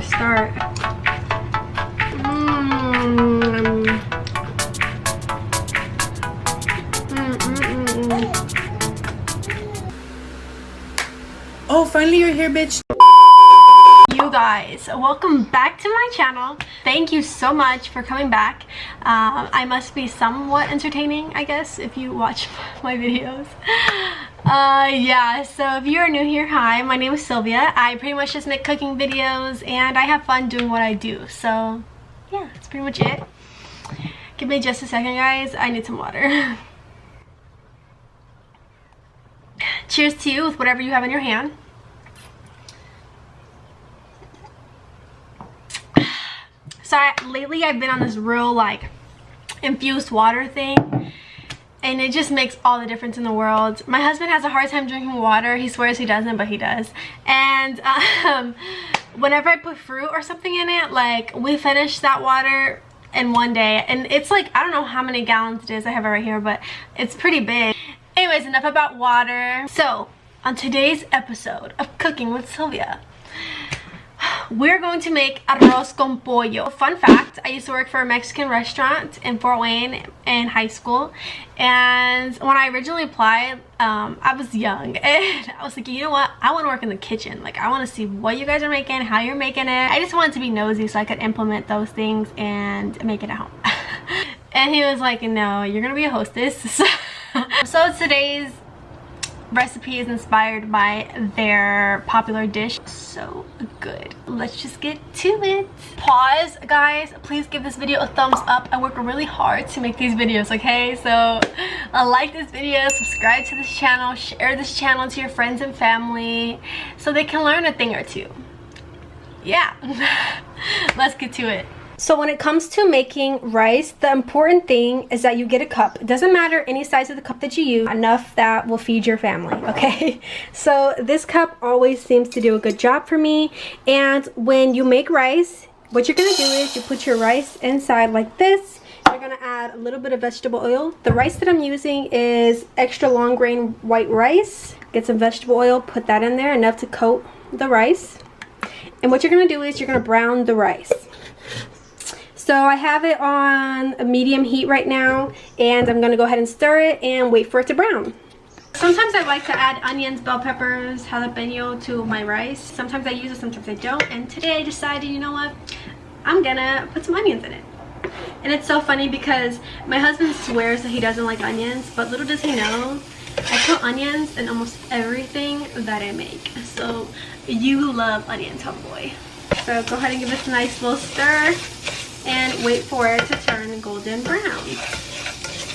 start. Oh, finally you're here, bitch. You guys, welcome back to my channel. Thank you so much for coming back. I must be somewhat entertaining, I guess, if you watch my videos. Yeah, so if you're new here, hi, my name is Sylvia. I pretty much just make cooking videos and I have fun doing what I do. So yeah, that's pretty much it. Give me just a second, guys. I need some water. Cheers to you with whatever you have in your hand. So lately I've been on this real like infused water thing, and it just makes all the difference in the world. My husband has a hard time drinking water. He swears he doesn't, but he does. And whenever I put fruit or something in it, like we finish that water in one day, and it's like, I don't know how many gallons it is. I have it right here, but it's pretty big. Anyways, enough about water. So on today's episode of Cooking with Sylvia, we're going to make arroz con pollo. Fun fact, I used to work for a Mexican restaurant in Fort Wayne in high school, and when I originally applied, I was young and I was like, you know what, I want to work in the kitchen. Like, I want to see what you guys are making, how you're making it. I just wanted to be nosy so I could implement those things and make it at home. And he was like, no, you're gonna be a hostess. So today's recipe is inspired by their popular dish. So good. Let's just get to it. Pause, guys. Please give this video a thumbs up. I work really hard to make these videos, okay? So like this video, subscribe to this channel, share this channel to your friends and family so they can learn a thing or two. Yeah. Let's get to it. So when it comes to making rice, the important thing is that you get a cup. It doesn't matter any size of the cup that you use, enough that will feed your family, okay? So this cup always seems to do a good job for me. And when you make rice, what you're gonna do is you put your rice inside like this. You're gonna add a little bit of vegetable oil. The rice that I'm using is extra long grain white rice. Get some vegetable oil, put that in there, enough to coat the rice. And what you're gonna do is you're gonna brown the rice. So I have it on a medium heat right now, and I'm gonna go ahead and stir it and wait for it to brown. Sometimes I like to add onions, bell peppers, jalapeno to my rice. Sometimes I use it, sometimes I don't. And today I decided, you know what? I'm gonna put some onions in it. And it's so funny because my husband swears that he doesn't like onions, but little does he know, I put onions in almost everything that I make. So you love onions, homeboy. So go ahead and give this a nice little stir and wait for it to turn golden brown.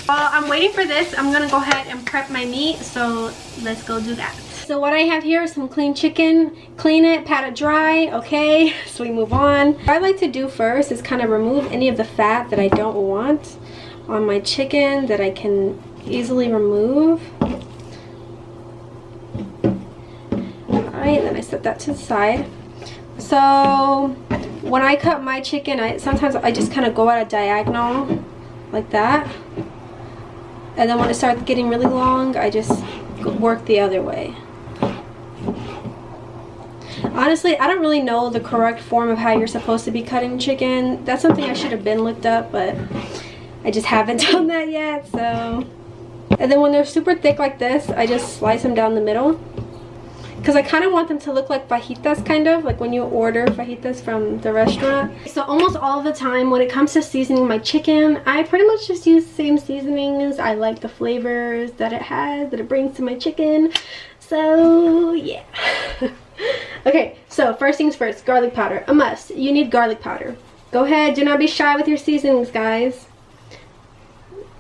While I'm waiting for this, I'm gonna go ahead and prep my meat, so let's go do that. So what I have here is some clean chicken. Clean it, pat it dry, okay? So we move on. What I like to do first is kind of remove any of the fat that I don't want on my chicken that I can easily remove. Alright, then I set that to the side. So when I cut my chicken, sometimes I just kind of go at a diagonal like that, and then when it starts getting really long, I just work the other way. Honestly, I don't really know the correct form of how you're supposed to be cutting chicken. That's something I should have been looked up, but I just haven't done that yet. So, and then when they're super thick like this, I just slice them down the middle. Because I kind of want them to look like fajitas, kind of like when you order fajitas from the restaurant. So almost all the time when it comes to seasoning my chicken, I pretty much just use the same seasonings. I like the flavors that it has, that it brings to my chicken. So yeah. Okay, so first things first, garlic powder. A must. You need garlic powder. Go ahead, do not be shy with your seasonings, guys.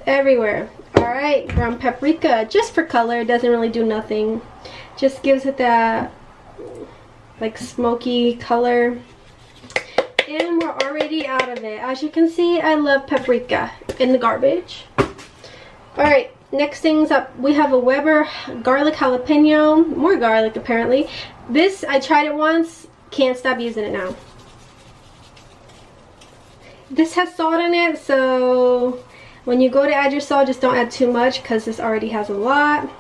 Everywhere. Alright, ground paprika, just for color, doesn't really do nothing. Just gives it that like smoky color. And we're already out of it. As you can see, I love paprika in the garbage. Alright, next things up, we have a Weber garlic jalapeno. More garlic apparently. This, I tried it once, can't stop using it now. This has salt in it, so when you go to add your salt, just don't add too much because this already has a lot.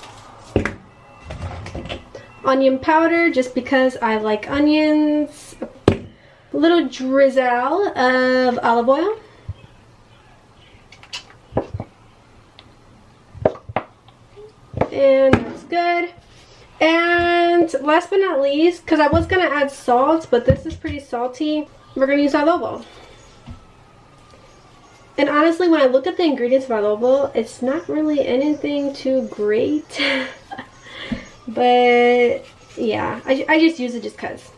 Onion powder, just because I like onions. A little drizzle of olive oil. And that's good. And last but not least, because I was going to add salt, but this is pretty salty, we're going to use adobo. And honestly, when I look at the ingredients of adobo, it's not really anything too great. But yeah, I just use it just because.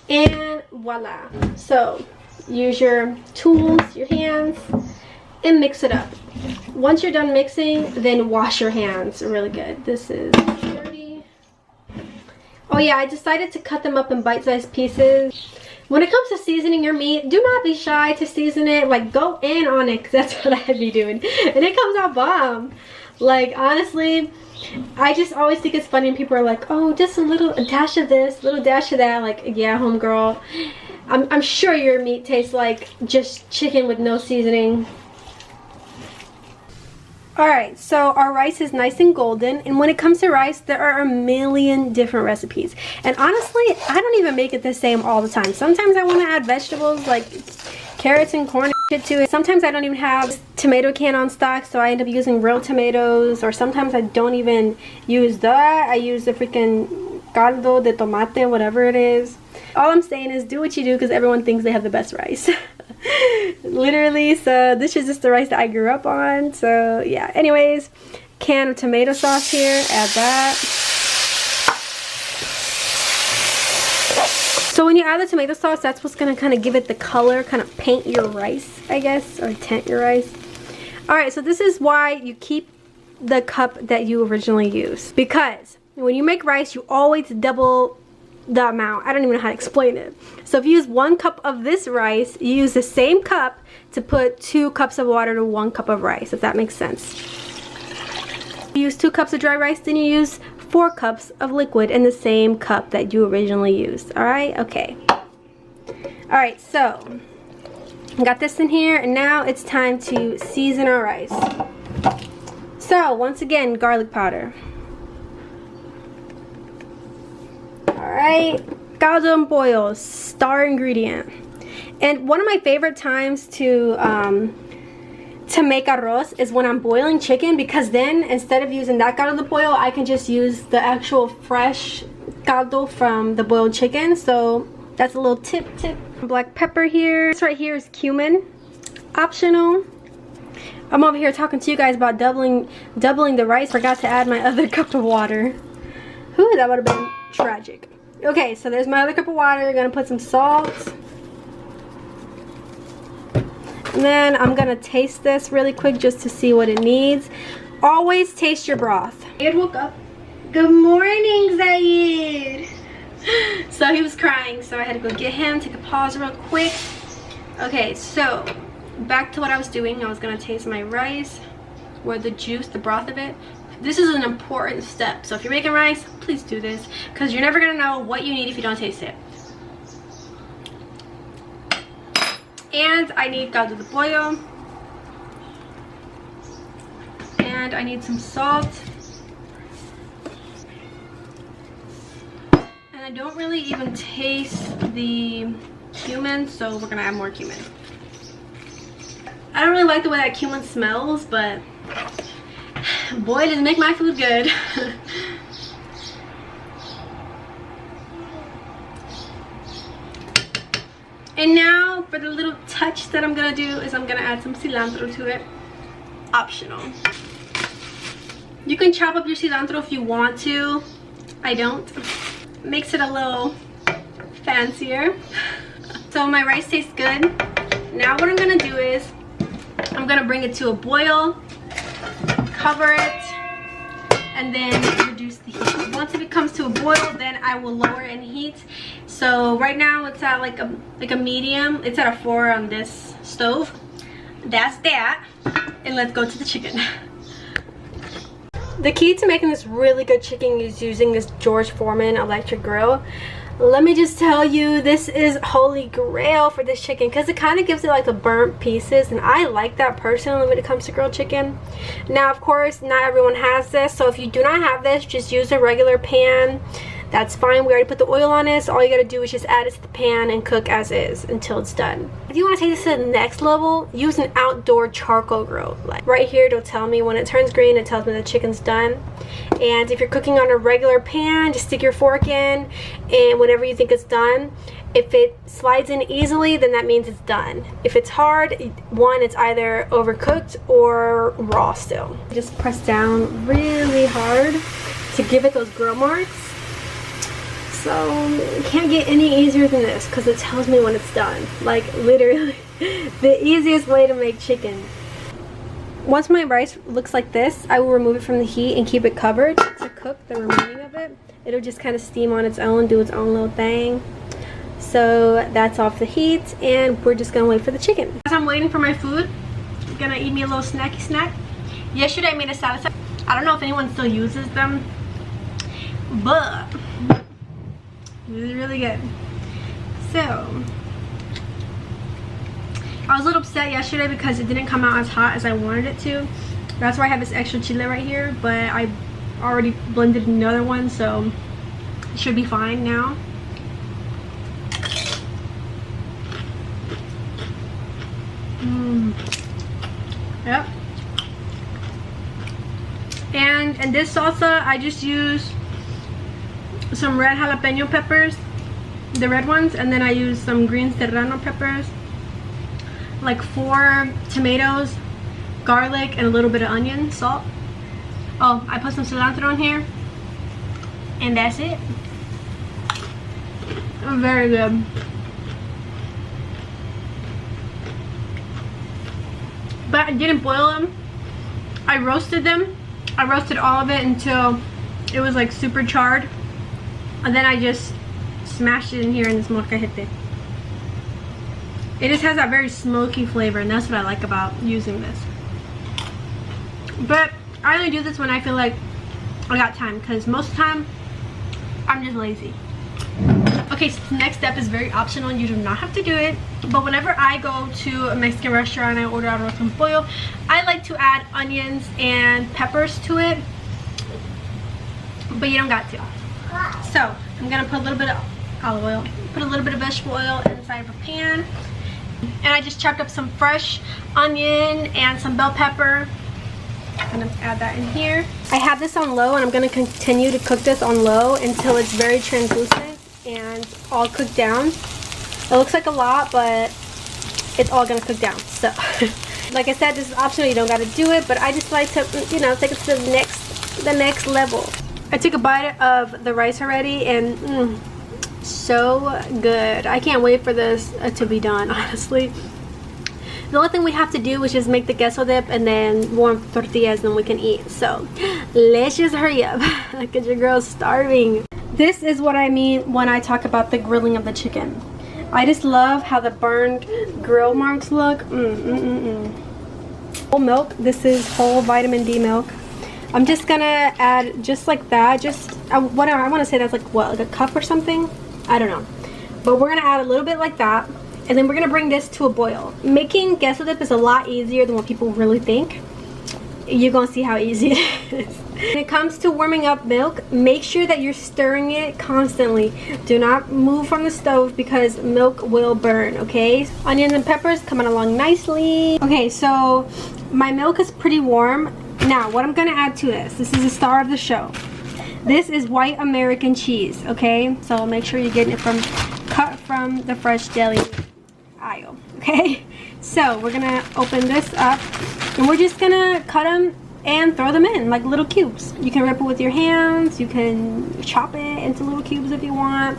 And voila. So use your tools, your hands, and mix it up. Once you're done mixing, then wash your hands really good. This is dirty. Oh yeah, I decided to cut them up in bite-sized pieces. When it comes to seasoning your meat, do not be shy to season it. Like, go in on it, because that's what I'd be doing. And it comes out bomb. Like, honestly, I just always think it's funny when people are like, oh, just a dash of this, little dash of that. Like, yeah, homegirl, I'm sure your meat tastes like just chicken with no seasoning. Alright, so our rice is nice and golden, and when it comes to rice, there are a million different recipes. And honestly, I don't even make it the same all the time. Sometimes I want to add vegetables like carrots and corn and shit to it. Sometimes I don't even have tomato can on stock, so I end up using real tomatoes. Or sometimes I don't even use that. I use the freaking caldo de tomate, whatever it is. All I'm saying is do what you do, because everyone thinks they have the best rice. Literally, so this is just the rice that I grew up on. So yeah, anyways, can of tomato sauce here, add that. So when you add the tomato sauce, that's what's gonna kind of give it the color, kind of paint your rice, I guess, or tint your rice. Alright, so this is why you keep the cup that you originally used, because when you make rice, you always double the amount. I don't even know how to explain it. So if you use 1 cup of this rice, you use the same cup to put 2 cups of water to 1 cup of rice, if that makes sense. If you use 2 cups of dry rice, then you use 4 cups of liquid in the same cup that you originally used. Alright? Okay. Alright, so got this in here, and now it's time to season our rice. So once again, garlic powder. Alright, caldo en pollo, star ingredient. And one of my favorite times to make arroz is when I'm boiling chicken, because then instead of using that caldo de pollo, I can just use the actual fresh caldo from the boiled chicken. So that's a little tip. Black pepper here. This right here is cumin, optional. I'm over here talking to you guys about doubling the rice. Forgot to add my other cup of water. Whew, that would have been tragic. Okay, so there's my other cup of water. Gonna put some salt. And then I'm gonna taste this really quick just to see what it needs. Always taste your broth. Zayed woke up. Good morning, Zayed. So he was crying, so I had to go get him. Take a pause real quick. Okay, so back to what I was doing. I was gonna taste my rice, where the juice, the broth of it. This is an important step, so if you're making rice, please do this, because you're never gonna know what you need if you don't taste it. And I need caldo de pollo, and I need some salt, and I don't really even taste the cumin, so we're gonna add more cumin. I don't really like the way that cumin smells, but boy, does it make my food good. And now for the little touch that I'm gonna do is I'm gonna add some cilantro to it. Optional. You can chop up your cilantro if you want to. I don't. Makes it a little fancier. So my rice tastes good. Now what I'm gonna do is I'm gonna bring it to a boil, cover it, and then reduce the heat. Once it comes to a boil, then I will lower in heat. So right now it's at like a medium. It's at a 4 on this stove. That's that. And let's go to the chicken. The key to making this really good chicken is using this George Foreman electric grill. Let me just tell you, this is holy grail for this chicken, because it kind of gives it like the burnt pieces, and I like that personally when it comes to grilled chicken. Now of course not everyone has this, so if you do not have this, just use a regular pan that's fine. We already put the oil on it, so all you gotta do is just add it to the pan and cook as is until it's done. If you want to take this to the next level, use an outdoor charcoal grill. Like right here, it'll tell me when it turns green, it tells me the chicken's done. And if you're cooking on a regular pan, just stick your fork in, and whenever you think it's done, if it slides in easily, then that means it's done. If it's hard, one, it's either overcooked or raw still. Just press down really hard to give it those grill marks. So it can't get any easier than this because it tells me when it's done. Like literally the easiest way to make chicken. Once my rice looks like this, I will remove it from the heat and keep it covered to cook the remaining of it. It'll just kind of steam on its own, do its own little thing. So that's off the heat, and we're just gonna wait for the chicken. As I'm waiting for my food, I'm gonna eat me a little snacky snack. Yesterday I made a salsa. I don't know if anyone still uses them, but it was really good. So I was a little upset yesterday because it didn't come out as hot as I wanted it to. That's why I have this extra chile right here, but I already blended another one, so it should be fine now. Yep. And in this salsa, I just use some red jalapeno peppers, the red ones, and then I use some green serrano peppers, like 4 tomatoes, garlic, and a little bit of onion, salt. Oh, I put some cilantro in here, and that's it. Very good. But I didn't boil them. I roasted them. I roasted all of it until it was like super charred. And then I just smashed it in here in this molcajete. It just has that very smoky flavor, and that's what I like about using this. But I only do this when I feel like I got time, because most of the time I'm just lazy. Okay, so the next step is very optional. You do not have to do it, but whenever I go to a Mexican restaurant and I order arroz con pollo, I like to add onions and peppers to it, but you don't got to. So I'm gonna put a little bit of olive oil, put a little bit of vegetable oil inside of a pan, and I just chopped up some fresh onion and some bell pepper. I'm gonna add that in here. I have this on low, and I'm gonna continue to cook this on low until it's very translucent and all cooked down. It looks like a lot, but it's all gonna cook down. So like I said, this is optional, you don't gotta do it, but I just like to, you know, take it to the next level. I took a bite of the rice already, and so good. I can't wait for this to be done, honestly. The only thing we have to do is just make the queso dip and then warm tortillas, and then we can eat. So let's just hurry up because your girl's starving. This is what I mean when I talk about the grilling of the chicken. I just love how the burned grill marks look. Whole milk. This is whole vitamin D milk. I'm just gonna add just like that. Just whatever. I want to say that's like what, like a cup or something. I don't know. But we're gonna add a little bit like that, and then we're gonna bring this to a boil. Making queso dip is a lot easier than what people really think. You're gonna see how easy it is. When it comes to warming up milk, make sure that you're stirring it constantly. Do not move from the stove because milk will burn, okay? Onions and peppers coming along nicely. Okay, so my milk is pretty warm. Now, what I'm gonna add to this is the star of the show. This is white American cheese, okay? So make sure you're getting it cut from the fresh deli aisle, okay? So we're gonna open this up, and we're just gonna cut them and throw them in like little cubes. You can rip it with your hands, you can chop it into little cubes if you want.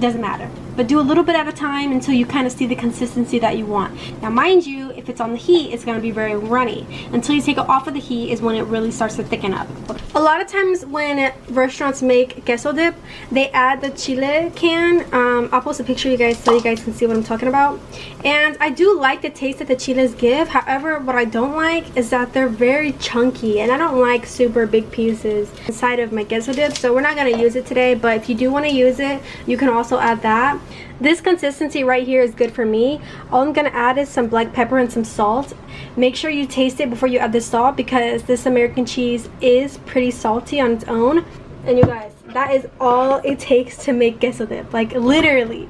Doesn't matter, but do a little bit at a time until you kind of see the consistency that you want. Now mind you, if it's on the heat, it's going to be very runny. Until you take it off of the heat is when it really starts to thicken up. A lot of times when restaurants make queso dip, they add the chile can. I'll post a picture you guys so you guys can see what I'm talking about. And I do like the taste that the chiles give. However, what I don't like is that they're very chunky, and I don't like super big pieces inside of my queso dip, so we're not going to use it today. But if you do want to use it, you can also add that. This consistency right here is good for me. All I'm gonna add is some black pepper and some salt. Make sure you taste it before you add the salt, because this American cheese is pretty salty on its own. And you guys, that is all it takes to make queso dip. Like literally,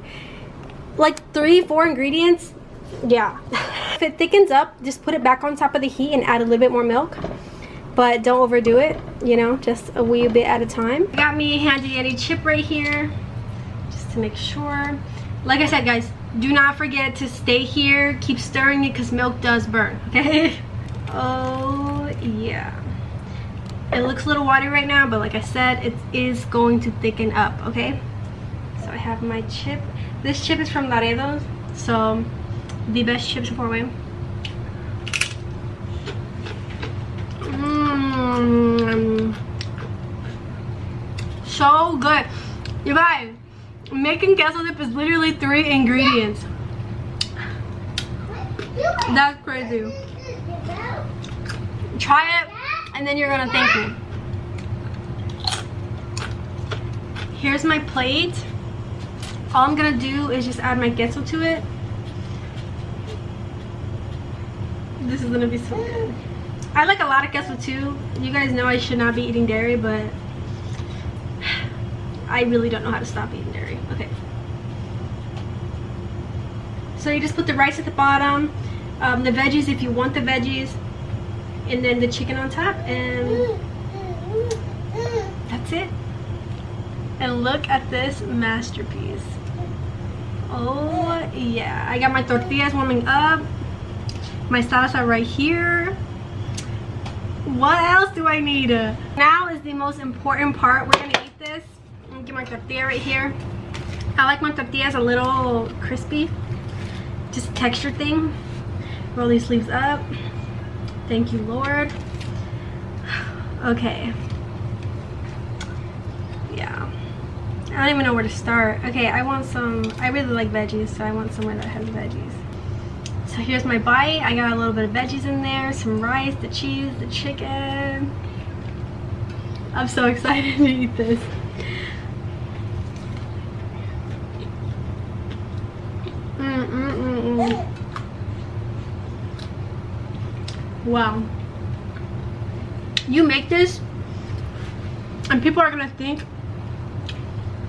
like 3-4 ingredients. Yeah. If it thickens up, just put it back on top of the heat and add a little bit more milk, but don't overdo it, you know, just a wee bit at a time. I got me a handy dandy chip right here just to make sure. Like I said, guys, do not forget to stay here, keep stirring it because milk does burn, okay? Oh yeah, it looks a little watery right now, but like I said, it is going to thicken up, okay? So I have my chip. This chip is from Laredo's, so the best chips for me. So good, you guys. Making queso dip is literally 3 ingredients. That's crazy. Try it and then you're gonna thank me. Here's my plate. All I'm gonna do is just add my queso to it. This is gonna be so good. I like a lot of queso too. You guys know I should not be eating dairy, but I really don't know how to stop eating dairy. Okay. So you just put the rice at the bottom, the veggies if you want the veggies, and then the chicken on top, and that's it. And look at this masterpiece. Oh yeah. I got my tortillas warming up. My salsa right here. What else do I need? Now is the most important part. We're gonna eat this. I'm gonna get my tortilla right here. I like my tortillas a little crispy. Just a texture thing. Roll these sleeves up. Thank you, Lord. Okay. Yeah. I don't even know where to start. Okay, I want some, I really like veggies, so I want somewhere that has veggies. So here's my bite. I got a little bit of veggies in there, some rice, the cheese, the chicken. I'm so excited to eat this. Wow. You make this and people are gonna think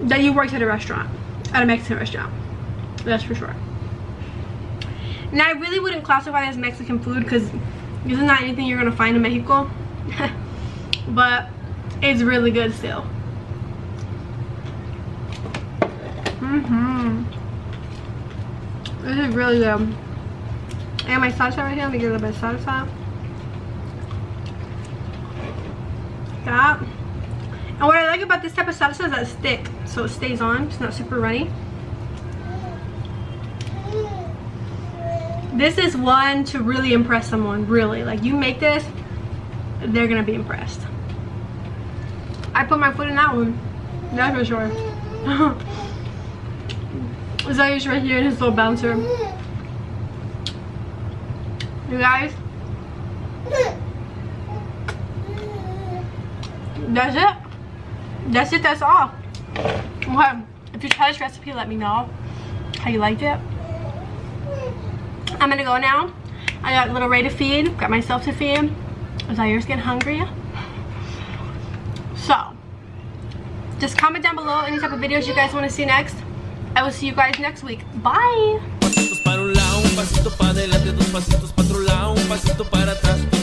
that you worked at a restaurant, at a Mexican restaurant. That's for sure. And I really wouldn't classify it as Mexican food because this is not anything you're gonna find in Mexico. But it's really good still. This is really good. I got my salsa right here. Let me get a little bit of salsa. That. And what I like about this type of salsa is that it's thick, so it stays on. It's not super runny. This is one to really impress someone, really. Like, you make this, they're gonna be impressed. I put my foot in that one. That's for sure. Zayu's right here in his little bouncer. You guys, that's it. That's it, that's all. Okay, if you try this recipe, let me know how you liked it. I'm gonna go now. I got a little Ray to feed, got myself to feed. Zayu's getting hungry. So, just comment down below any type of videos you guys want to see next. I will see you guys next week. Bye! Pasitos para un lado, un pasito para adelante, 2 pasitos para otro lado, un pasito para atrás.